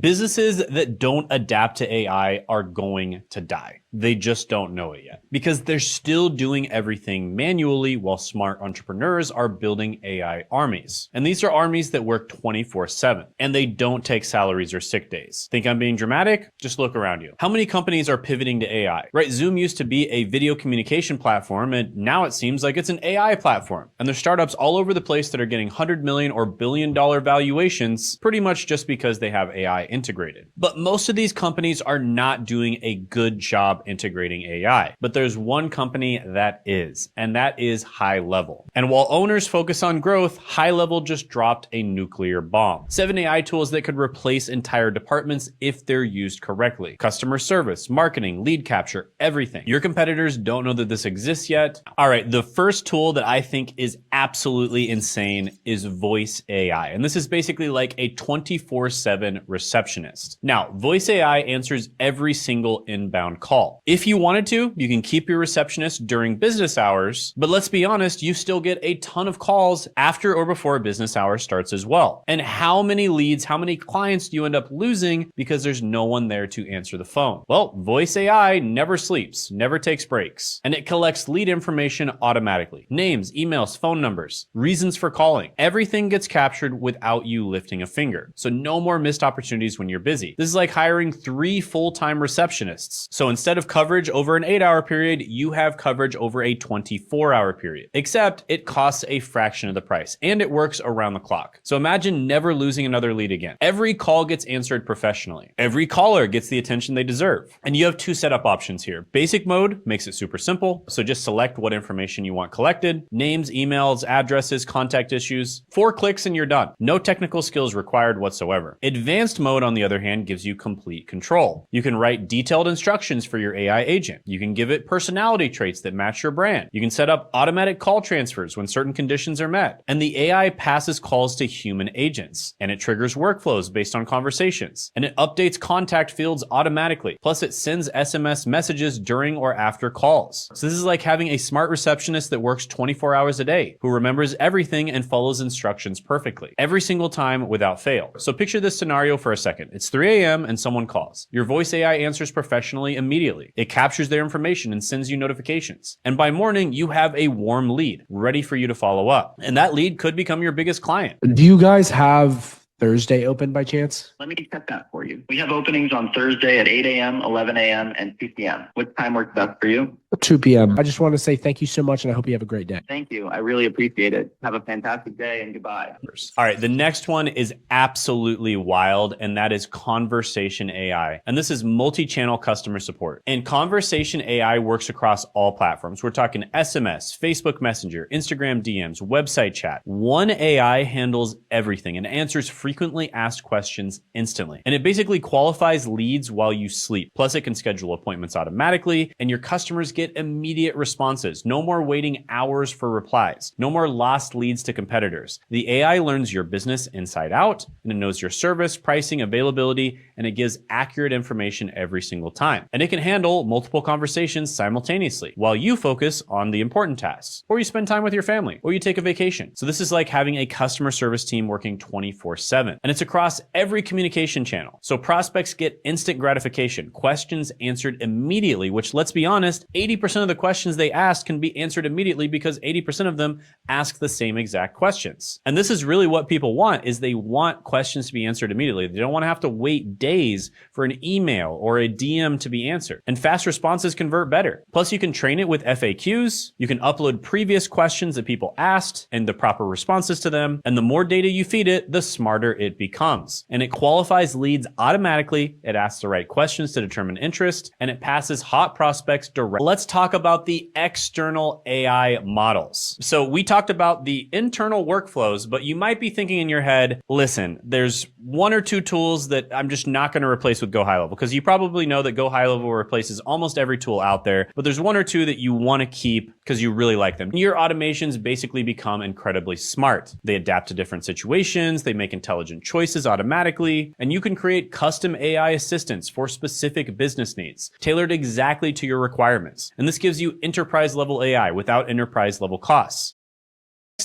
Businesses that don't adapt to AI are going to die. They just don't know it yet because they're still doing everything manually while smart entrepreneurs are building AI armies. And these are armies that work 24/7 and they don't take salaries or sick days. Think I'm being dramatic? Just look around you. How many companies are pivoting to AI? Right? Zoom used to be a video communication platform and now it seems like it's an AI platform. And there's startups all over the place that are getting $100 million or billion-dollar valuations pretty much just because they have AI integrated. But most of these companies are not doing a good job integrating AI. But there's one company that is, and that is GoHighLevel. And while owners focus on growth, GoHighLevel just dropped a nuclear bomb. 7 AI tools that could replace entire departments if they're used correctly. Customer service, marketing, lead capture, everything. Your competitors don't know that this exists yet. All right, the first tool that I think is absolutely insane is Voice AI. And this is basically like a 24/7 receptionist. Now, Voice AI answers every single inbound call. If you wanted to, you can keep your receptionist during business hours, but let's be honest, you still get a ton of calls after or before business hours starts as well. And how many leads, how many clients do you end up losing because there's no one there to answer the phone? Well, Voice AI never sleeps, never takes breaks, and it collects lead information automatically. Names, emails, phone numbers, reasons for calling. Everything gets captured without you lifting a finger. So no more missed opportunities when you're busy. This is like hiring 3 full-time receptionists. So instead of coverage over an 8-hour period, you have coverage over a 24-hour period. Except it costs a fraction of the price and it works around the clock. So imagine never losing another lead again. Every call gets answered professionally. Every caller gets the attention they deserve. And you have 2 setup options here. Basic mode makes it super simple. So just select what information you want collected. Names, emails, addresses, contact issues. 4 clicks and you're done. No technical skills required whatsoever. Advanced mode, on the other hand, gives you complete control. You can write detailed instructions for your AI agent. You can give it personality traits that match your brand. You can set up automatic call transfers when certain conditions are met. And the AI passes calls to human agents. And it triggers workflows based on conversations. And it updates contact fields automatically. Plus it sends SMS messages during or after calls. So this is like having a smart receptionist that works 24 hours a day, who remembers everything and follows instructions perfectly, every single time without fail. So picture this scenario for a second. It's 3 a.m. and someone calls. Your Voice AI answers professionally immediately. It captures their information and sends you notifications. And by morning, you have a warm lead ready for you to follow up. And that lead could become your biggest client. Do you guys have Thursday open by chance? Let me check that for you. We have openings on Thursday at 8 a.m., 11 a.m., and 2 p.m. What time works best for you? 2 p.m. I just want to say thank you so much and I hope you have a great day. Thank you. I really appreciate it. Have a fantastic day and goodbye. All right, the next one is absolutely wild, and that is Conversation AI. And this is multi-channel customer support. And Conversation AI works across all platforms. We're talking SMS, Facebook Messenger, Instagram DMs, website chat. One AI handles everything and answers frequently asked questions instantly. And it basically qualifies leads while you sleep. Plus, it can schedule appointments automatically, and your customers get immediate responses. No more waiting hours for replies. No more lost leads to competitors. The AI learns your business inside out, and it knows your service, pricing, availability, and it gives accurate information every single time. And it can handle multiple conversations simultaneously while you focus on the important tasks, or you spend time with your family, or you take a vacation. So this is like having a customer service team working 24/7. And it's across every communication channel. So prospects get instant gratification, questions answered immediately, which, let's be honest, 80% of the questions they ask can be answered immediately because 80% of them ask the same exact questions. And this is really what people want, is they want questions to be answered immediately. They don't want to have to wait days for an email or a DM to be answered. And fast responses convert better. Plus, you can train it with FAQs. You can upload previous questions that people asked and the proper responses to them. And the more data you feed it, the smarter it becomes. And it qualifies leads automatically. It asks the right questions to determine interest, and it passes hot prospects directly. Let's talk about the external AI models. So we talked about the internal workflows, but you might be thinking in your head, listen, there's 1 or 2 tools that I'm just not going to replace with GoHighLevel, because you probably know that GoHighLevel replaces almost every tool out there, but there's 1 or 2 that you want to keep because you really like them. Your automations basically become incredibly smart. They adapt to different situations, they make intelligent choices automatically, and you can create custom AI assistants for specific business needs, tailored exactly to your requirements. And this gives you enterprise level AI without enterprise level costs.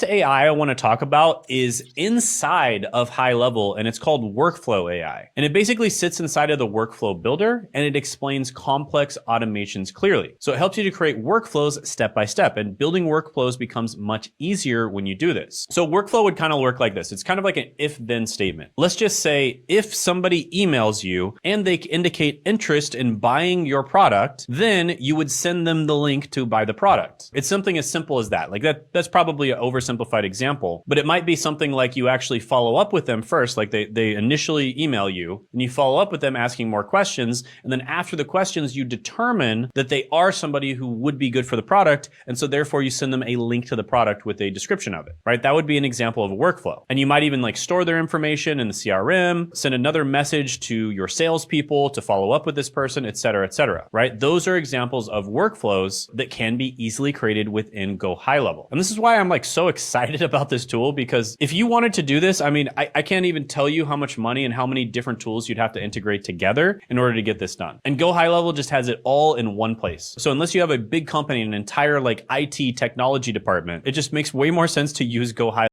AI I want to talk about is inside of HighLevel, and it's called Workflow AI. And it basically sits inside of the Workflow Builder, and it explains complex automations clearly. So it helps you to create workflows step by step, and building workflows becomes much easier when you do this. So workflow would kind of work like this. It's kind of like an if-then statement. Let's just say if somebody emails you and they indicate interest in buying your product, then you would send them the link to buy the product. It's something as simple as that. Like that's probably an oversimplified example, but it might be something like you actually follow up with them first, like they initially email you and you follow up with them asking more questions. And then after the questions, you determine that they are somebody who would be good for the product. And so therefore you send them a link to the product with a description of it, right? That would be an example of a workflow. And you might even like store their information in the CRM, send another message to your salespeople to follow up with this person, et cetera, right? Those are examples of workflows that can be easily created within GoHighLevel. And this is why I'm like so excited about this tool, because if you wanted to do this, I mean, I can't even tell you how much money and how many different tools you'd have to integrate together in order to get this done. And GoHighLevel just has it all in one place. So unless you have a big company, an entire like IT technology department, it just makes way more sense to use GoHighLevel.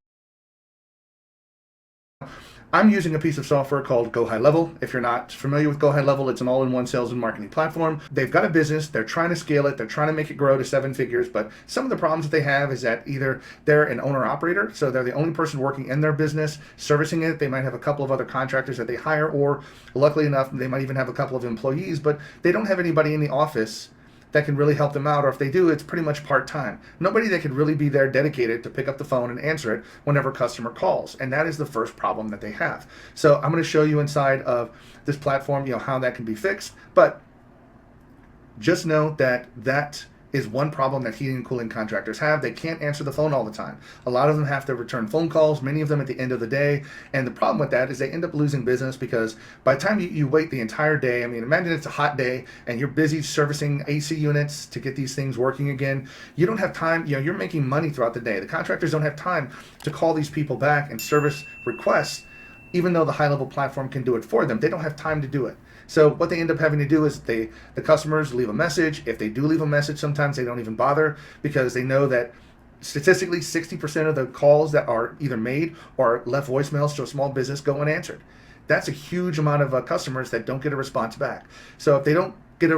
I'm using a piece of software called GoHighLevel. If you're not familiar with GoHighLevel, it's an all-in-one sales and marketing platform. They've got a business, they're trying to scale it, they're trying to make it grow to 7 figures, but some of the problems that they have is that either they're an owner-operator, so they're the only person working in their business, servicing it. They might have a couple of other contractors that they hire, or luckily enough, they might even have a couple of employees, but they don't have anybody in the office that can really help them out, or if they do, it's pretty much part-time. Nobody that could really be there dedicated to pick up the phone and answer it whenever a customer calls, and that is the first problem that they have. So I'm going to show you inside of this platform, how that can be fixed, but just know that that is one problem that heating and cooling contractors have. They can't answer the phone all the time. A lot of them have to return phone calls, many of them at the end of the day. And the problem with that is they end up losing business, because by the time you wait the entire day, I mean, imagine it's a hot day and you're busy servicing AC units to get these things working again. You don't have time, you're making money throughout the day. The contractors don't have time to call these people back and service requests, even though the HighLevel platform can do it for them. They don't have time to do it. So what they end up having to do is the customers leave a message. If they do leave a message, sometimes they don't even bother, because they know that statistically 60% of the calls that are either made or left voicemails to a small business go unanswered. That's a huge amount of customers that don't get a response back. So if they don't get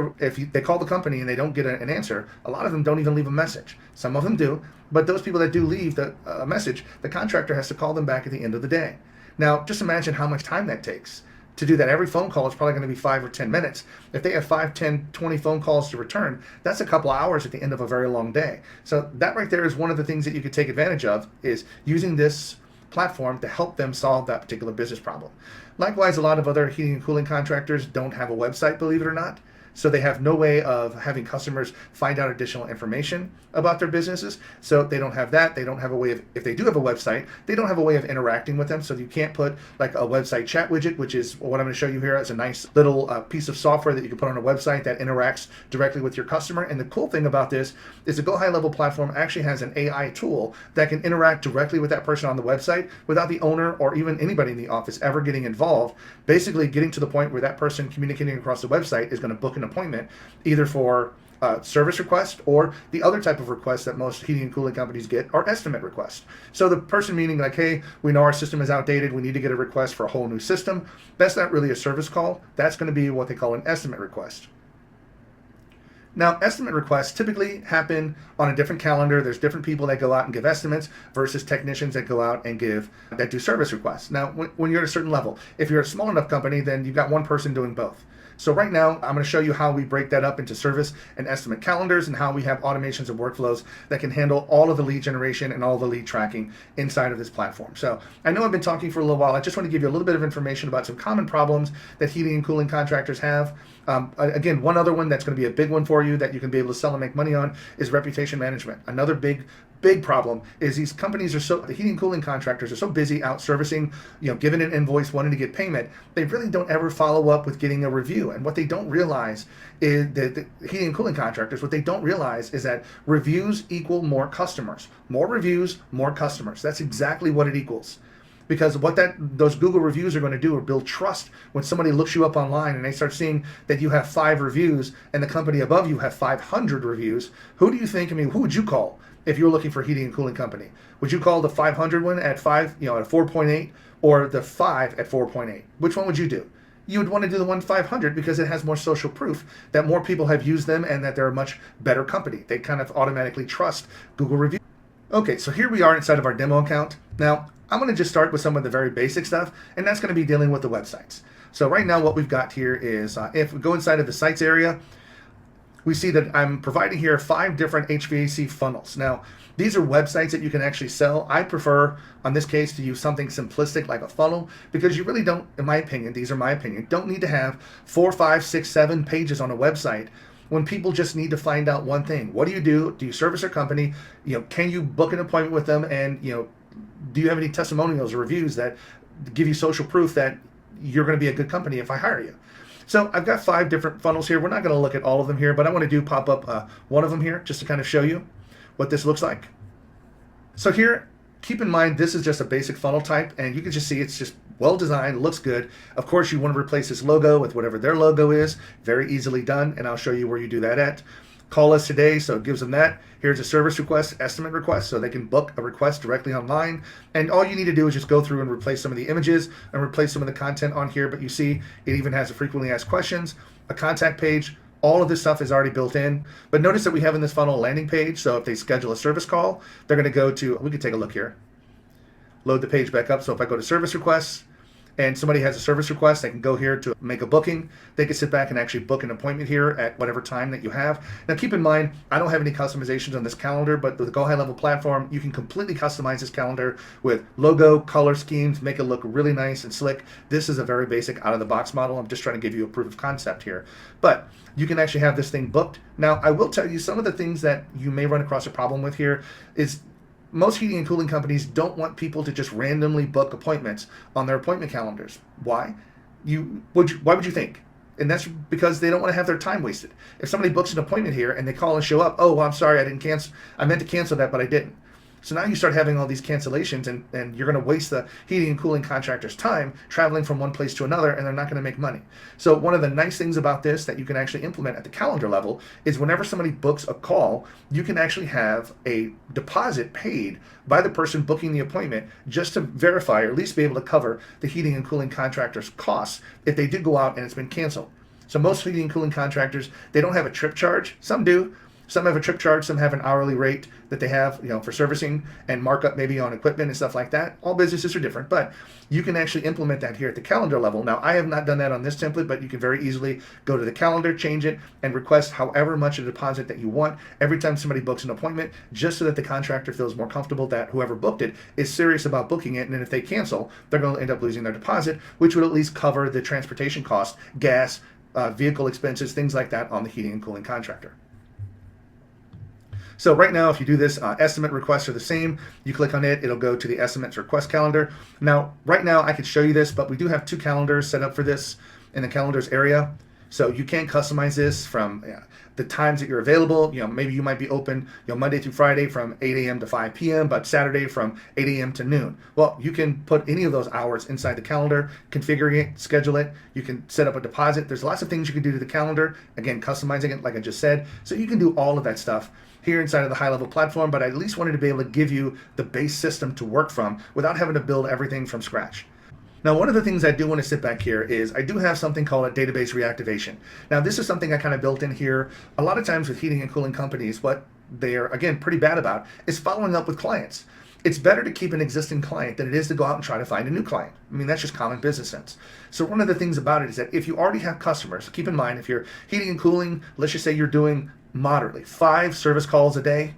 they call the company and they don't get an answer, a lot of them don't even leave a message. Some of them do, but those people that do leave a message, the contractor has to call them back at the end of the day. Now, just imagine how much time that takes. To do that, every phone call is probably going to be 5 or 10 minutes. If they have 5, 10, 20 phone calls to return, that's a couple of hours at the end of a very long day. So that right there is one of the things that you could take advantage of, is using this platform to help them solve that particular business problem. Likewise, a lot of other heating and cooling contractors don't have a website, believe it or not. So they have no way of having customers find out additional information about their businesses. So they don't have that. They don't have a way of, if they do have a website, they don't have a way of interacting with them. So you can't put like a website chat widget, which is what I'm going to show you here. It's a nice little piece of software that you can put on a website that interacts directly with your customer. And the cool thing about this is the GoHighLevel platform actually has an AI tool that can interact directly with that person on the website without the owner or even anybody in the office ever getting involved, basically getting to the point where that person communicating across the website is going to book an appointment, either for service request, or the other type of request that most heating and cooling companies get are estimate requests. So the person meaning like, hey, we know our system is outdated, we need to get a request for a whole new system. That's not really a service call. That's going to be what they call an estimate request. Now, estimate requests typically happen on a different calendar. There's different people that go out and give estimates versus technicians that go out and that do service requests. Now, when you're at a certain level, if you're a small enough company, then you've got one person doing both. So right now, I'm going to show you how we break that up into service and estimate calendars, and how we have automations and workflows that can handle all of the lead generation and all the lead tracking inside of this platform. So I know I've been talking for a little while. I just want to give you a little bit of information about some common problems that heating and cooling contractors have. Again, one other one that's going to be a big one for you that you can be able to sell and make money on is reputation management. Another big problem is these companies the heating and cooling contractors are so busy out servicing, giving an invoice, wanting to get payment, they really don't ever follow up with getting a review. And what they don't realize is that the heating and cooling contractors, what they don't realize is that reviews equal more customers. More reviews, more customers. That's exactly what it equals. Because what those Google reviews are going to do are build trust. When somebody looks you up online and they start seeing that you have 5 reviews and the company above you have 500 reviews, who do you think, who would you call? if you were looking for a heating and cooling company? Would you call the 500 one at 5, you know, at 4.8, or the 5 at 4.8? Which one would you do? You would want to do the one 500 because it has more social proof that more people have used them and that they're a much better company. They kind of automatically trust Google reviews. Okay, so here we are inside of our demo account. Now, I'm going to just start with some of the very basic stuff, and that's going to be dealing with the websites. So right now what we've got here is, if we go inside of the sites area, we see that I'm providing here 5 different HVAC funnels. Now, these are websites that you can actually sell. I prefer, on this case, to use something simplistic like a funnel, because you really don't, in my opinion, these are my opinion, don't need to have 4, 5, 6, 7 pages on a website when people just need to find out one thing. What do you do? Do you service their company? You know, can you book an appointment with them? And, you know, do you have any testimonials or reviews that give you social proof that you're going to be a good company if I hire you? So I've got 5 different funnels here. We're not going to look at all of them here, but I want to pop up one of them here just to kind of show you what this looks like. So here, keep in mind, this is just a basic funnel type, and you can just see it's just well designed, looks good. Of course, you want to replace this logo with whatever their logo is. Very easily done, and I'll show you where you do that at. Call us today, so it gives them that. Here's a service request, estimate request, so they can book a request directly online. And all you need to do is just go through and replace some of the images and replace some of the content on here. But you see, it even has a frequently asked questions, a contact page. All of this stuff is already built in. But notice that we have in this funnel a landing page, so if they schedule a service call, they're going to go to, we can take a look here. Load the page back up. So if I go to service requests, and somebody has a service request, they can go here to make a booking. They can sit back and actually book an appointment here at whatever time that you have. Now keep in mind, I don't have any customizations on this calendar, but with the GoHighLevel platform, you can completely customize this calendar with logo, color schemes, make it look really nice and slick. This is a very basic out-of-the-box model. I'm just trying to give you a proof of concept here. But you can actually have this thing booked. Now, I will tell you some of the things that you may run across a problem with here is most heating and cooling companies don't want people to just randomly book appointments on their appointment calendars. Why? Why would you think? And that's because they don't want to have their time wasted. If somebody books an appointment here and they call and show up, oh, well, I'm sorry, I didn't cancel. I meant to cancel that, but I didn't. So now you start having all these cancellations, and you're going to waste the heating and cooling contractor's time traveling from one place to another, and they're not going to make money. So one of the nice things about this that you can actually implement at the calendar level is whenever somebody books a call, you can actually have a deposit paid by the person booking the appointment just to verify, or at least be able to cover the heating and cooling contractor's costs if they did go out and it's been canceled. So most heating and cooling contractors, they don't have a trip charge. Some do. Some have a trip charge, some have an hourly rate that they have, you know, for servicing and markup maybe on equipment and stuff like that. All businesses are different, but you can actually implement that here at the calendar level. Now, I have not done that on this template, but you can very easily go to the calendar, change it, and request however much a deposit that you want every time somebody books an appointment, just so that the contractor feels more comfortable that whoever booked it is serious about booking it. And then if they cancel, they're going to end up losing their deposit, which would at least cover the transportation costs, gas, vehicle expenses, things like that on the heating and cooling contractor. So right now, if you do this, estimate requests are the same. You click on it, it'll go to the estimates request calendar. Now, right now I could show you this, but we do have 2 calendars set up for this in the calendars area. So you can customize this from the times that you're available. You know, maybe you might be open, you know, Monday through Friday from 8 a.m. to 5 p.m., but Saturday from 8 a.m. to noon. Well, you can put any of those hours inside the calendar, configure it, schedule it. You can set up a deposit. There's lots of things you can do to the calendar. Again, customizing it like I just said. So you can do all of that stuff here inside of the high-level platform, but I at least wanted to be able to give you the base system to work from without having to build everything from scratch. Now, one of the things I do want to sit back here is I do have something called a database reactivation. Now, this is something I kind of built in here. A lot of times with heating and cooling companies, what they are, again, pretty bad about is following up with clients. It's better to keep an existing client than it is to go out and try to find a new client. I mean, that's just common business sense. So one of the things about it is that if you already have customers, keep in mind, if you're heating and cooling, let's just say you're doing moderately 5 service calls a day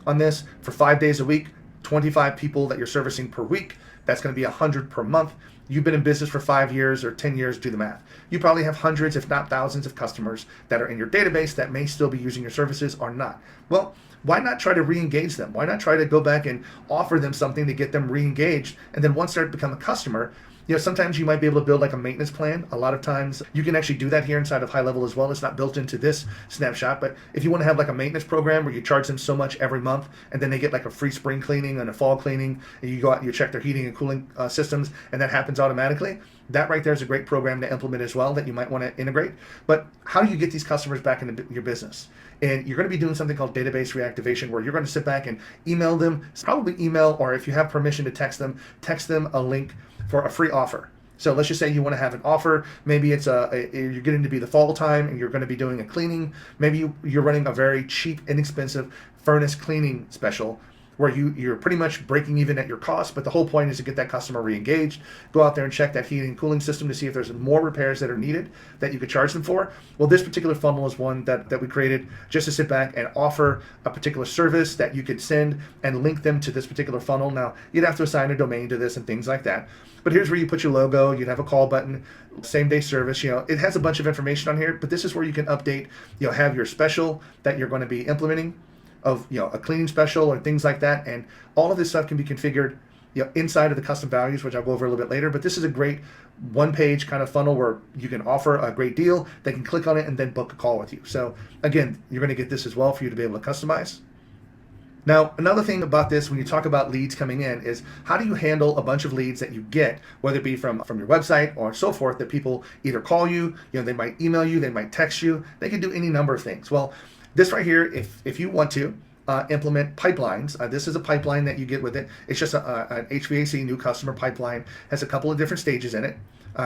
on this for 5 days a week, 25 people that you're servicing per week, that's going to be 100 per month. You've been in business for 5 years or 10 years, do the math. You probably have hundreds, if not thousands, of customers that are in your database that may still be using your services or not. Well, why not try to re-engage them? Why not try to go back and offer them something to get them re-engaged? And then once they become a customer, Sometimes you might be able to build like a maintenance plan. A lot of times you can actually do that here inside of HighLevel as well. It's not built into this snapshot, but if you want to have like a maintenance program where you charge them so much every month, and then they get like a free spring cleaning and a fall cleaning, and you go out and you check their heating and cooling systems, and that happens automatically. That right there is a great program to implement as well that you might want to integrate. But how do you get these customers back into your business? And you're going to be doing something called database reactivation, where you're going to sit back and email them, probably email, or if you have permission to text them a link for a free offer. So let's just say you want to have an offer. Maybe it's you're getting to be the fall time and you're going to be doing a cleaning. Maybe you're running a very cheap, inexpensive furnace cleaning special where you're pretty much breaking even at your cost, but the whole point is to get that customer re-engaged, go out there and check that heating and cooling system to see if there's more repairs that are needed that you could charge them for. Well, this particular funnel is one that we created just to sit back and offer a particular service that you could send and link them to this particular funnel. Now, you'd have to assign a domain to this and things like that. But here's where you put your logo, you'd have a call button, same day service, it has a bunch of information on here, but this is where you can update, have your special that you're going to be implementing of, a cleaning special or things like that. And all of this stuff can be configured, inside of the custom values, which I'll go over a little bit later. But this is a great one-page kind of funnel where you can offer a great deal. They can click on it and then book a call with you. So again, you're going to get this as well for you to be able to customize. Now, another thing about this, when you talk about leads coming in, is how do you handle a bunch of leads that you get, whether it be from your website or so forth, that people either call you, they might email you, they might text you, they can do any number of things. Well, this right here, if you want to implement pipelines, this is a pipeline that you get with it. It's just an HVAC new customer pipeline, has a couple of different stages in it.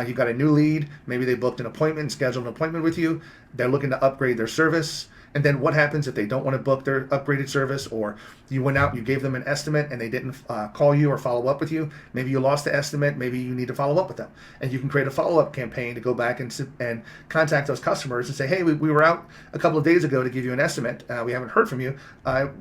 You've got a new lead, maybe they booked an appointment, scheduled an appointment with you, they're looking to upgrade their service. And then what happens if they don't want to book their upgraded service, or you went out, you gave them an estimate and they didn't call you or follow up with you? Maybe you lost the estimate, maybe you need to follow up with them. And you can create a follow-up campaign to go back and contact those customers and say, hey, we were out a couple of days ago to give you an estimate. We haven't heard from you.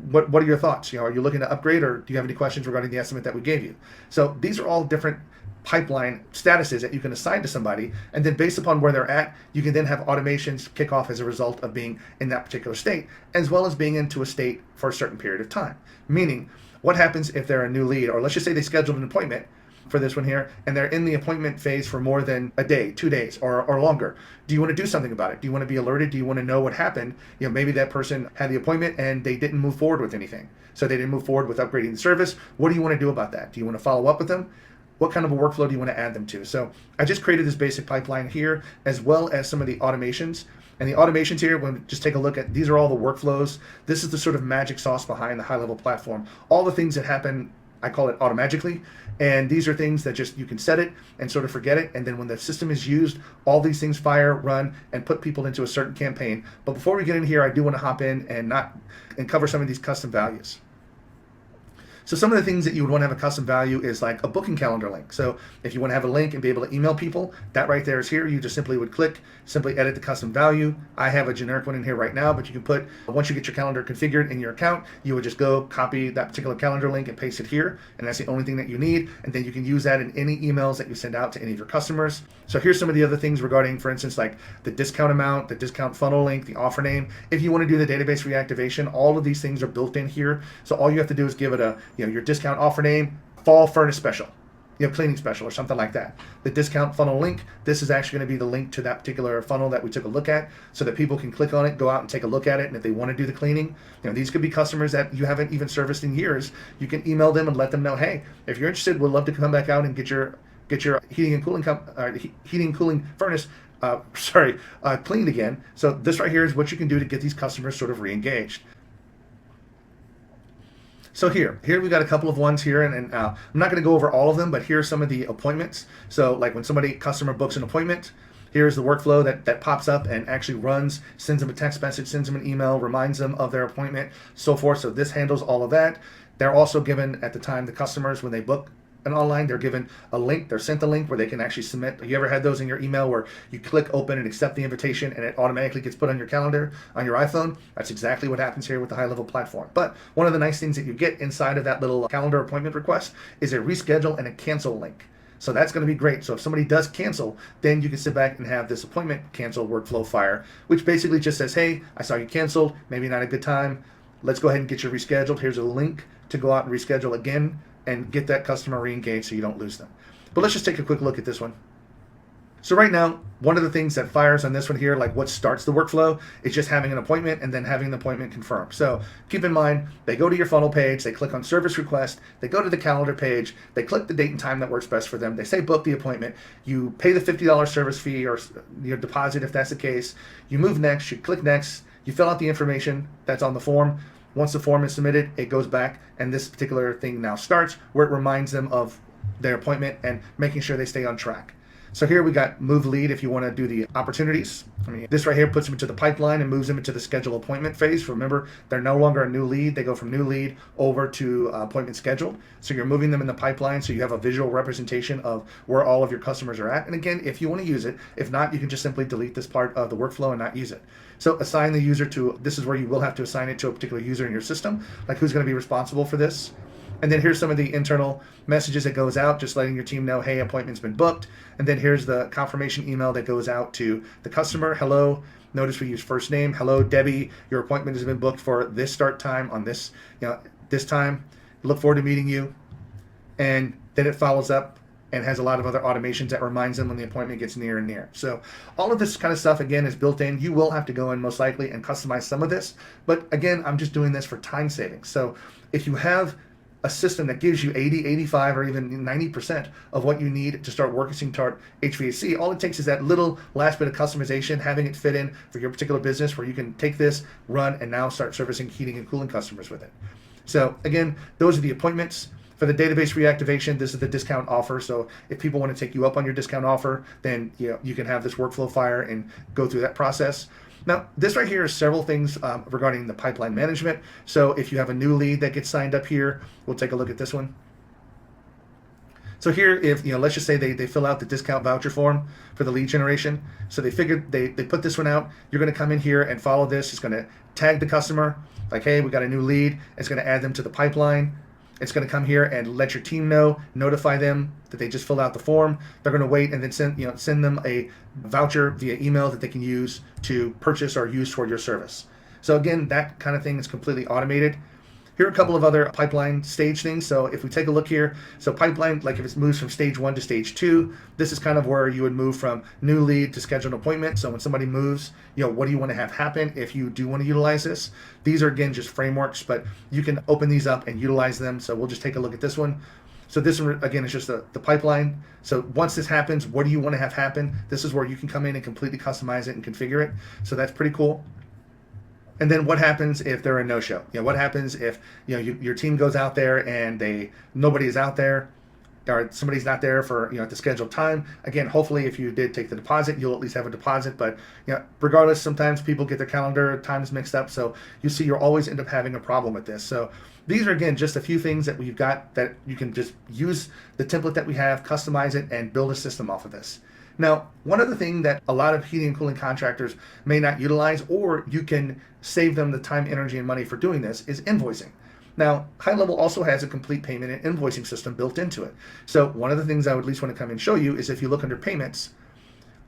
What are your thoughts? Are you looking to upgrade, or do you have any questions regarding the estimate that we gave you? So these are all different pipeline statuses that you can assign to somebody, and then based upon where they're at, you can then have automations kick off as a result of being in that particular state, as well as being into a state for a certain period of time. Meaning, what happens if they're a new lead, or let's just say they scheduled an appointment for this one here, and they're in the appointment phase for more than a day, 2 days, or longer. Do you want to do something about it? Do you want to be alerted? Do you want to know what happened? Maybe that person had the appointment and they didn't move forward with anything. So they didn't move forward with upgrading the service. What do you want to do about that? Do you want to follow up with them? What kind of a workflow do you want to add them to? So I just created this basic pipeline here, as well as some of the automations. And the automations here, when we just take a look at, these are all the workflows. This is the sort of magic sauce behind the HighLevel platform. All the things that happen, I call it automagically. And these are things that just, you can set it and sort of forget it. And then when the system is used, all these things fire, run, and put people into a certain campaign. But before we get in here, I do want to hop in and cover some of these custom values. So some of the things that you would want to have a custom value is like a booking calendar link. So if you want to have a link and be able to email people, that right there is here. You just simply would click, simply edit the custom value. I have a generic one in here right now, but you can put, once you get your calendar configured in your account, you would just go copy that particular calendar link and paste it here. And that's the only thing that you need. And then you can use that in any emails that you send out to any of your customers. So here's some of the other things regarding, for instance, like the discount amount, the discount funnel link, the offer name. If you want to do the database reactivation, all of these things are built in here. So all you have to do is give it a, your discount offer name, fall furnace special, cleaning special or something like that. The discount funnel link, this is actually going to be the link to that particular funnel that we took a look at, so that people can click on it, go out and take a look at it. And if they want to do the cleaning, these could be customers that you haven't even serviced in years. You can email them and let them know, hey, if you're interested, we'd love to come back out and get your heating and cooling furnace cleaned again. So this right here is what you can do to get these customers sort of re-engaged. So here we got a couple of ones here, and I'm not going to go over all of them, but here are some of the appointments. So like when customer books an appointment, here's the workflow that pops up and actually runs, sends them a text message, sends them an email, reminds them of their appointment, so forth. So this handles all of that. They're also given, at the time, the customers, when they book an online, they're given a link, they're sent a link where they can actually submit. Have you ever had those in your email where you click open and accept the invitation and it automatically gets put on your calendar on your iPhone? That's exactly what happens here with the HighLevel platform. But one of the nice things that you get inside of that little calendar appointment request is a reschedule and a cancel link. So that's going to be great. So if somebody does cancel, then you can sit back and have this appointment cancel workflow fire, which basically just says, hey, I saw you canceled, maybe not a good time. Let's go ahead and get you rescheduled. Here's a link to go out and reschedule again and get that customer re-engaged so you don't lose them. But let's just take a quick look at this one. So right now, one of the things that fires on this one here, like what starts the workflow, is just having an appointment and then having the appointment confirmed. So keep in mind, they go to your funnel page, they click on service request, they go to the calendar page, they click the date and time that works best for them, they say book the appointment, you pay the $50 service fee or your deposit if that's the case, you move next, you click next, you fill out the information that's on the form. Once the form is submitted, it goes back and this particular thing now starts where it reminds them of their appointment and making sure they stay on track. So here we got move lead if you want to do the opportunities. I mean, this right here puts them into the pipeline and moves them into the schedule appointment phase. Remember, they're no longer a new lead. They go from new lead over to appointment scheduled. So you're moving them in the pipeline so you have a visual representation of where all of your customers are at. And again, if you want to use it, if not, you can just simply delete this part of the workflow and not use it. So assign the user to, this is where you will have to assign it to a particular user in your system, like who's going to be responsible for this. And then here's some of the internal messages that goes out, just letting your team know, hey, appointment's been booked. And then here's the confirmation email that goes out to the customer. Hello, notice we use first name. Hello, Debbie, your appointment has been booked for this start time on this, this time. Look forward to meeting you. And then it follows up and has a lot of other automations that reminds them when the appointment gets near and near. So all of this kind of stuff, again, is built in. You will have to go in most likely and customize some of this. But again, I'm just doing this for time savings. So if you have a system that gives you 80, 85, or even 90% of what you need to start working toward HVAC. All it takes is that little last bit of customization, having it fit in for your particular business where you can take this, run, and now start servicing heating and cooling customers with it. So again, those are the appointments. For the database reactivation, this is the discount offer. So if people want to take you up on your discount offer, then you can have this workflow fire and go through that process. Now, this right here is several things regarding the pipeline management. So if you have a new lead that gets signed up here, we'll take a look at this one. So here, if let's just say they fill out the discount voucher form for the lead generation. So they figured they put this one out. You're going to come in here and follow this. It's going to tag the customer like, hey, we got a new lead. It's going to add them to the pipeline. It's going to come here and let your team know, notify them that they just filled out the form. They're going to wait and then send them a voucher via email that they can use to purchase or use toward your service. So again, that kind of thing is completely automated. Here are a couple of other pipeline stage things. So if we take a look here, so pipeline, like if it moves from stage 1 to stage 2, this is kind of where you would move from new lead to scheduled appointment. So when somebody moves, what do you want to have happen if you do want to utilize this? These are, again, just frameworks, but you can open these up and utilize them. So we'll just take a look at this one. So this one, again, is just the pipeline. So once this happens, what do you want to have happen? This is where you can come in and completely customize it and configure it. So that's pretty cool. And then what happens if they're a no-show? What happens if your team goes out there and nobody is out there, or somebody's not there for at the scheduled time? Again, hopefully, if you did take the deposit, you'll at least have a deposit. But regardless, sometimes people get their calendar times mixed up, so you see you'll always end up having a problem with this. So these are, again, just a few things that we've got that you can just use the template that we have, customize it, and build a system off of this. Now, one other thing that a lot of heating and cooling contractors may not utilize, or you can save them the time, energy, and money for doing this, is invoicing. Now, GoHighLevel also has a complete payment and invoicing system built into it. So one of the things I would at least want to come and show you is if you look under payments,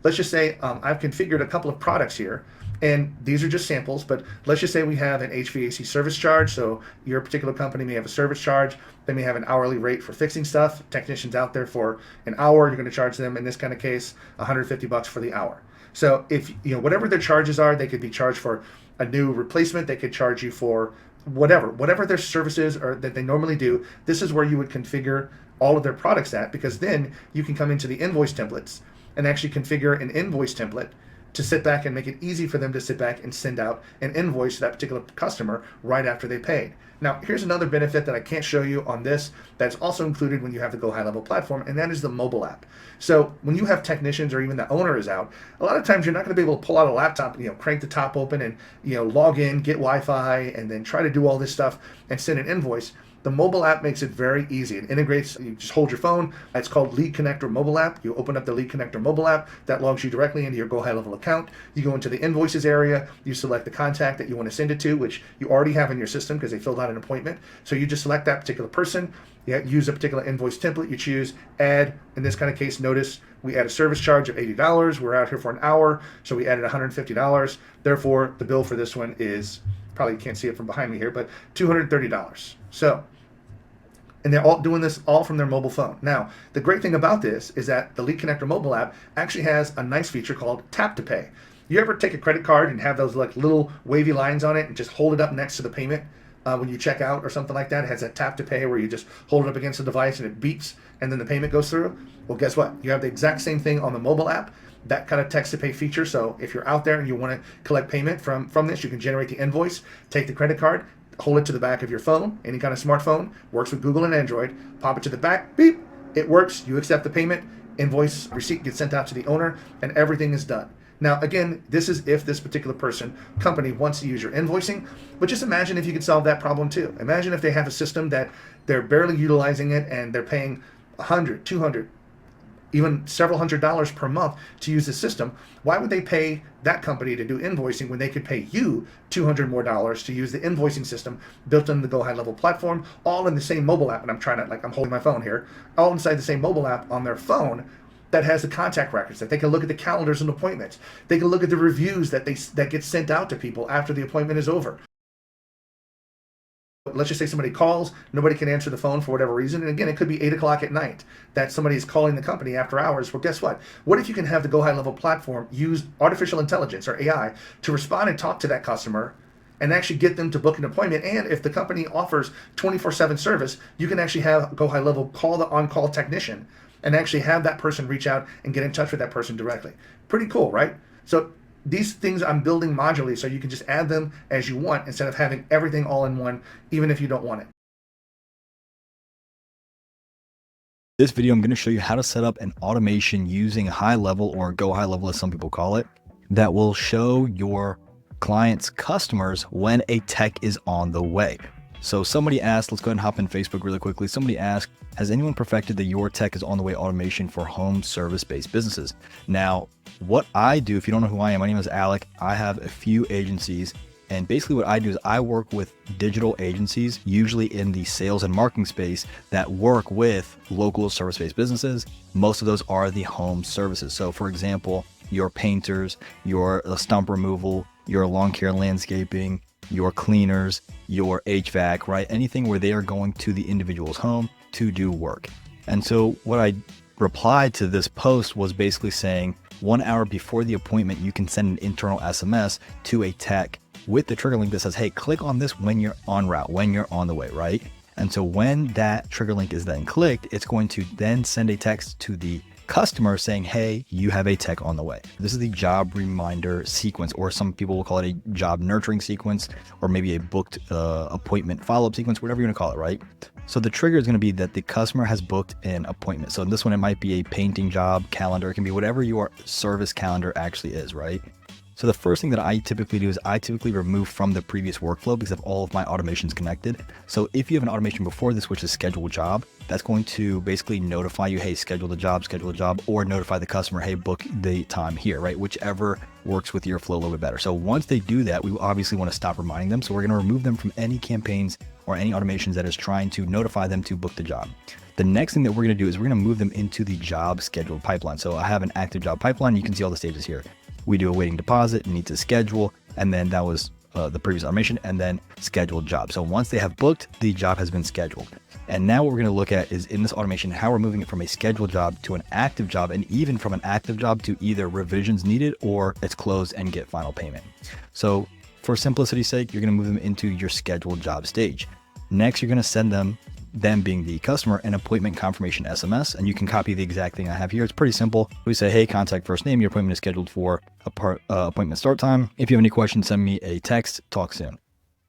let's just say I've configured a couple of products here, and these are just samples, but let's just say we have an HVAC service charge. So your particular company may have a service charge. They may have an hourly rate for fixing stuff. Technicians out there for an hour, you're going to charge them, in this kind of case, $150 for the hour. So if, whatever their charges are, they could be charged for a new replacement. They could charge you for whatever their services are that they normally do. This is where you would configure all of their products at, because then you can come into the invoice templates and actually configure an invoice template to sit back and make it easy for them to sit back and send out an invoice to that particular customer right after they paid. Now, here's another benefit that I can't show you on this that's also included when you have the GoHighLevel platform, and that is the mobile app. So when you have technicians or even the owner is out, a lot of times you're not going to be able to pull out a laptop, crank the top open and, log in, get Wi-Fi, and then try to do all this stuff and send an invoice. The mobile app makes it very easy. It integrates, you just hold your phone. It's called Lead Connector mobile app. You open up the Lead Connector mobile app. That logs you directly into your GoHighLevel account. You go into the invoices area. You select the contact that you want to send it to, which you already have in your system because they filled out an appointment. So you just select that particular person. You use a particular invoice template. You choose add. In this kind of case, notice we add a service charge of $80. We're out here for an hour, so we added $150. Therefore, the bill for this one is, probably can't see it from behind me here, but $230. So And they're all doing this all from their mobile phone. Now, the great thing about this is that the Lead Connector mobile app actually has a nice feature called Tap to Pay. You ever take a credit card and have those like little wavy lines on it and just hold it up next to the payment when you check out or something like that? It has that Tap to Pay where you just hold it up against the device and it beeps and then the payment goes through. Well, guess what? You have the exact same thing on the mobile app, that kind of text to pay feature. So if you're out there and you want to collect payment from this, you can generate the invoice, take the credit card, hold it to the back of your phone, any kind of smartphone, works with Google and Android, pop it to the back, beep, it works, you accept the payment, invoice, receipt gets sent out to the owner, and everything is done. Now, again, this is if this particular company wants to use your invoicing, but just imagine if you could solve that problem too. Imagine if they have a system that they're barely utilizing it and they're paying $100, $200, even several $100s per month to use the system. Why would they pay that company to do invoicing when they could pay you $200 more to use the invoicing system built on the GoHighLevel platform, all in the same mobile app? And I'm holding my phone here, all inside the same mobile app on their phone that has the contact records, that they can look at the calendars and appointments. They can look at the reviews that get sent out to people after the appointment is over. Let's just say somebody calls, nobody can answer the phone for whatever reason. And again, it could be 8 o'clock at night that somebody is calling the company after hours. Well, guess what? What if you can have the GoHighLevel platform use artificial intelligence or AI to respond and talk to that customer and actually get them to book an appointment? And if the company offers 24/7 service, you can actually have GoHighLevel call the on-call technician and actually have that person reach out and get in touch with that person directly. Pretty cool, right? So these things I'm building modularly so you can just add them as you want instead of having everything all in one, even if you don't want it. This video, I'm going to show you how to set up an automation using HighLevel, or GoHighLevel as some people call it, that will show your clients' customers when a tech is on the way. So somebody asked, let's go ahead and hop in Facebook really quickly. Somebody asked, has anyone perfected the your tech is on the way automation for home service-based businesses? Now, what I do, if you don't know who I am, my name is Alec. I have a few agencies, and basically what I do is I work with digital agencies, usually in the sales and marketing space, that work with local service-based businesses. Most of those are the home services. So for example, your painters, your stump removal, your lawn care landscaping, your cleaners, your HVAC, right? Anything where they are going to the individual's home to do work. And so what I replied to this post was basically saying 1 hour before the appointment, you can send an internal SMS to a tech with the trigger link that says, hey, click on this when you're en route, when you're on the way, right? And so when that trigger link is then clicked, it's going to then send a text to the customer saying, hey, you have a tech on the way. This is the job reminder sequence, or some people will call it a job nurturing sequence, or maybe a booked appointment follow-up sequence, whatever you want to call it, right? So the trigger is going to be that the customer has booked an appointment. So in this one, it might be a painting job calendar. It can be whatever your service calendar actually is, right? So the first thing that I typically do is I typically remove from the previous workflow because of all of my automations connected. So if you have an automation before this, which is schedule job, that's going to basically notify you, hey, schedule the job, or notify the customer, hey, book the time here, right? Whichever works with your flow a little bit better. So once they do that, we obviously want to stop reminding them. So we're going to remove them from any campaigns or any automations that is trying to notify them to book the job. The next thing that we're going to do is we're going to move them into the job scheduled pipeline. So I have an active job pipeline. You can see all the stages here. We do a waiting deposit, need to schedule, and then that was the previous automation, and then scheduled job. So once they have booked, the job has been scheduled. And now what we're going to look at is in this automation, how we're moving it from a scheduled job to an active job, and even from an active job to either revisions needed or it's closed and get final payment. So for simplicity's sake, you're going to move them into your scheduled job stage. Next, you're going to send them being the customer, an appointment confirmation SMS, and you can copy the exact thing I have here. It's pretty simple. We say, hey, contact first name, your appointment is scheduled for appointment start time. If you have any questions, send me a text, talk soon.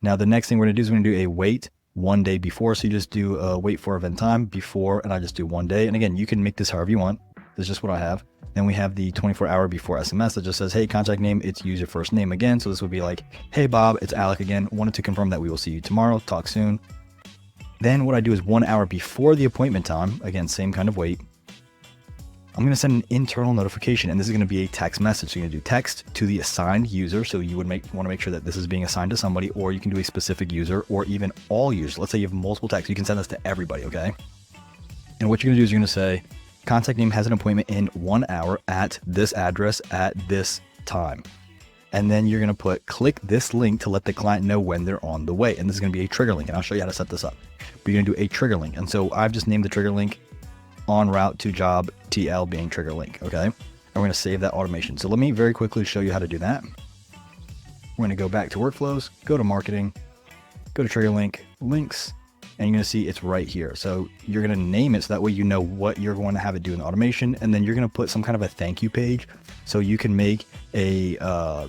Now, the next thing we're gonna do is we're gonna do a wait 1 day before. So you just do a wait for event time before, and I just do 1 day. And again, you can make this however you want. This is just what I have. Then we have the 24-hour before SMS that just says, hey, contact name, it's user first name again. So this would be like, hey, Bob, it's Alec again. Wanted to confirm that we will see you tomorrow. Talk soon. Then what I do is 1 hour before the appointment time, again, same kind of wait, I'm going to send an internal notification, and this is going to be a text message. So you're going to do text to the assigned user. So you would want to make sure that this is being assigned to somebody, or you can do a specific user or even all users. Let's say you have multiple texts. You can send this to everybody, okay? And what you're going to do is you're going to say, contact name has an appointment in 1 hour at this address at this time. And then you're going to click this link to let the client know when they're on the way. And this is going to be a trigger link. And I'll show you how to set this up. But you're going to do a trigger link. And so I've just named the trigger link en route to job TL being trigger link. Okay. And we're going to save that automation. So let me very quickly show you how to do that. We're going to go back to workflows, go to marketing, go to trigger link, links, and you're going to see it's right here. So you're going to name it so that way you know what you're going to have it do in the automation. And then you're going to put some kind of a thank you page. So you can make a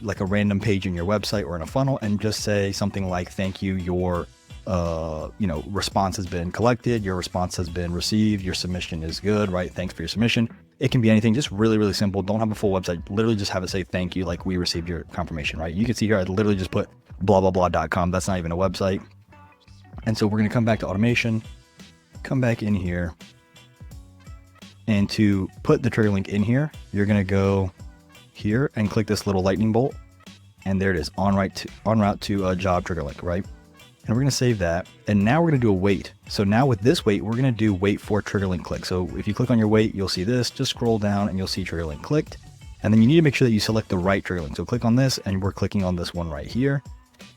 like a random page in your website or in a funnel and just say something like, thank you, your response has been collected, your response has been received, your submission is good, right? Thanks for your submission. It can be anything, just really, really simple. Don't have a full website. Literally just have it say thank you, like we received your confirmation, right? You can see here, I literally just put blah, blah, blah.com. That's not even a website. And so we're going to come back to automation, come back in here. And to put the trigger link in here, you're going to go here and click this little lightning bolt. And there it is, en route to a job trigger link, right? And we're going to save that. And now we're going to do a wait. So now with this wait, we're going to do wait for trigger link click. So if you click on your wait, you'll see this, just scroll down and you'll see trigger link clicked. And then you need to make sure that you select the right trigger link. So click on this and we're clicking on this one right here.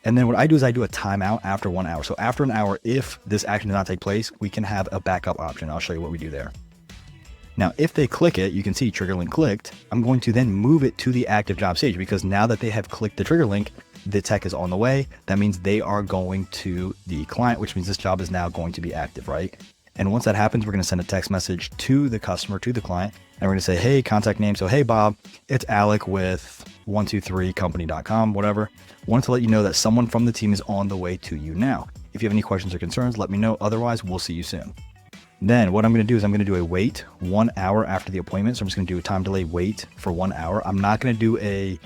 And then what I do is I do a timeout after 1 hour. So after an hour, if this action does not take place, we can have a backup option. I'll show you what we do there. Now, if they click it, you can see trigger link clicked. I'm going to then move it to the active job stage because now that they have clicked the trigger link, the tech is on the way. That means they are going to the client, which means this job is now going to be active, right? And once that happens, we're going to send a text message to the customer, to the client, and we're going to say, hey, contact name. So, hey, Bob, it's Alec with 123company.com, whatever. Wanted to let you know that someone from the team is on the way to you now. If you have any questions or concerns, let me know. Otherwise, we'll see you soon. Then what I'm going to do is I'm going to do a wait 1 hour after the appointment. So I'm just going to do a time delay wait for 1 hour. I'm not going to do a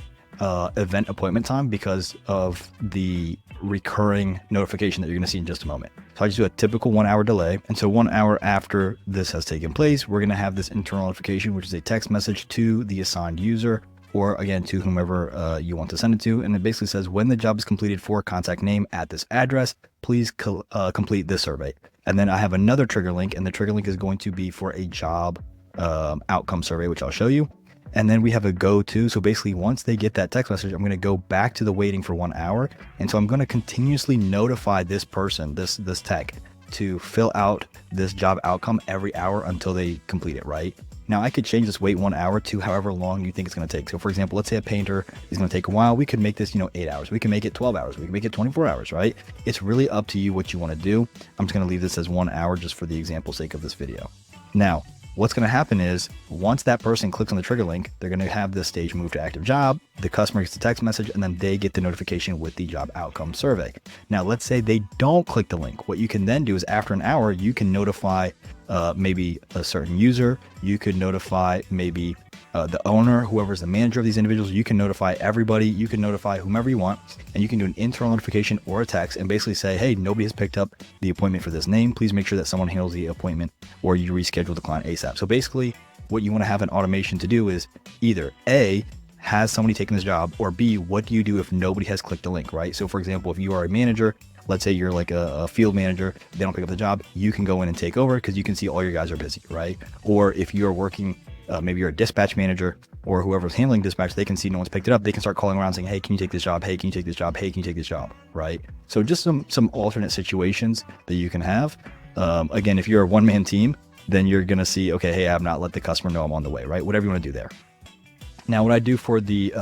event appointment time because of the recurring notification that you're going to see in just a moment. So I just do a typical 1 hour delay. And so 1 hour after this has taken place, we're going to have this internal notification, which is a text message to the assigned user, or again, to whomever you want to send it to. And it basically says, when the job is completed for contact name at this address, please complete this survey. And then I have another trigger link, and the trigger link is going to be for a job outcome survey, which I'll show you. And then we have a go to. So basically, once they get that text message, I'm going to go back to the waiting for 1 hour. And so I'm going to continuously notify this person, this tech, to fill out this job outcome every hour until they complete it, right? Now, I could change this wait 1 hour to however long you think it's going to take. So for example, let's say a painter is going to take a while. We could make this, 8 hours. We can make it 12 hours. We can make it 24 hours, right? It's really up to you what you want to do. I'm just going to leave this as 1 hour just for the example sake of this video. Now, what's going to happen is once that person clicks on the trigger link, they're going to have this stage move to active job. The customer gets the text message and then they get the notification with the job outcome survey. Now, let's say they don't click the link. What you can then do is after an hour, you can notify maybe a certain user. You could notify maybe the owner, whoever's the manager of these individuals. You can notify everybody. You can notify whomever you want, and you can do an internal notification or a text and basically say, hey, nobody has picked up the appointment for this name. Please make sure that someone handles the appointment or you reschedule the client ASAP. So basically what you want to have an automation to do is either A, has somebody taken this job, or B, what do you do if nobody has clicked the link, right? So for example, if you are a manager, let's say you're like a field manager, they don't pick up the job, you can go in and take over because you can see all your guys are busy, right? Or if you're working, maybe you're a dispatch manager or whoever's handling dispatch, they can see no one's picked it up. They can start calling around saying, hey, can you take this job? Hey, can you take this job? Hey, can you take this job? Right? So just some alternate situations that you can have. Again, if you're a one-man team, then you're going to see, okay, hey, I have not let the customer know I'm on the way, right? Whatever you want to do there. Now, what I do for the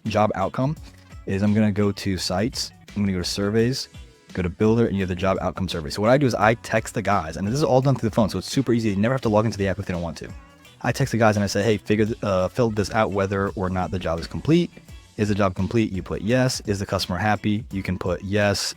job outcome is I'm going to go to sites. I'm going to go to surveys, go to builder, and you have the job outcome survey. So what I do is I text the guys, and this is all done through the phone. So it's super easy. You never have to log into the app if they don't want to. I text the guys and I say, hey, fill this out whether or not the job is complete. Is the job complete? You put yes. Is the customer happy? You can put yes.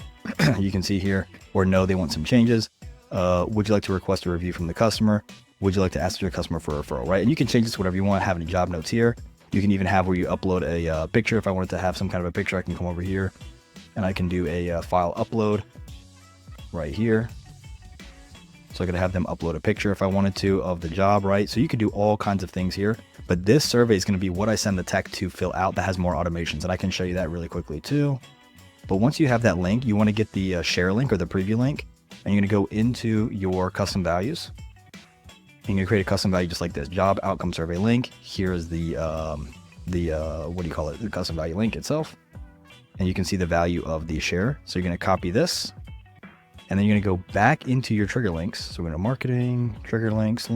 You can see here, or no, they want some changes. Would you like to request a review from the customer? Would you like to ask your customer for a referral, right? And you can change this whatever you want. Have any job notes here. You can even have where you upload a picture. If I wanted to have some kind of a picture, I can come over here and I can do a file upload right here. So I could have them upload a picture if I wanted to of the job, right? So you could do all kinds of things here, but this survey is going to be what I send the tech to fill out that has more automations, and I can show you that really quickly too. But once you have that link, you want to get the share link or the preview link, and you're going to go into your custom values. And you're going to create a custom value just like this, job outcome survey link. Here is the the what do you call it, the custom value link itself, and you can see the value of the share. So you're going to copy this, and then you're going to go back into your trigger links. So we're going to marketing, trigger links,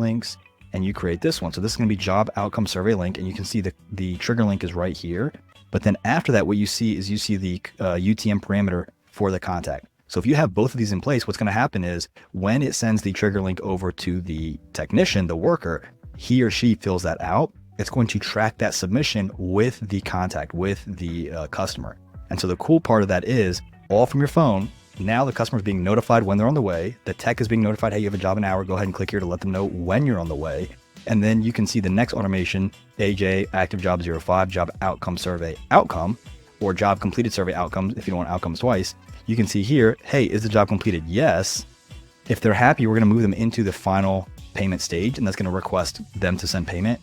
and you create this one. So this is going to be job outcome survey link, and you can see the trigger link is right here. But then after that, what you see is the UTM parameter for the contact. So if you have both of these in place, what's going to happen is when it sends the trigger link over to the technician, the worker, he or she fills that out. It's going to track that submission with the contact, with the customer. And so the cool part of that is all from your phone. Now the customer is being notified when they're on the way. The tech is being notified, hey, you have a job in an hour. Go ahead and click here to let them know when you're on the way. And then you can see the next automation, AJ, active job 05, job outcome survey outcome, or job completed survey outcomes if you don't want outcomes twice. You can see here, hey, is the job completed? Yes. If they're happy, we're going to move them into the final payment stage, and that's going to request them to send payment.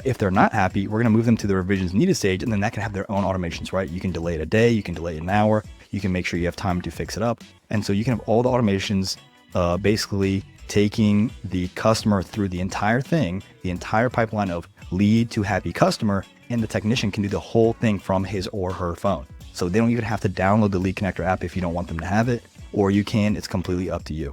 If they're not happy, we're going to move them to the revisions needed stage, and then that can have their own automations, right? You can delay it a day, you can delay it an hour, you can make sure you have time to fix it up. And so you can have all the automations basically taking the customer through the entire thing, the entire pipeline of lead to happy customer, and the technician can do the whole thing from his or her phone. So they don't even have to download the Lead Connector app if you don't want them to have it, or you can, it's completely up to you.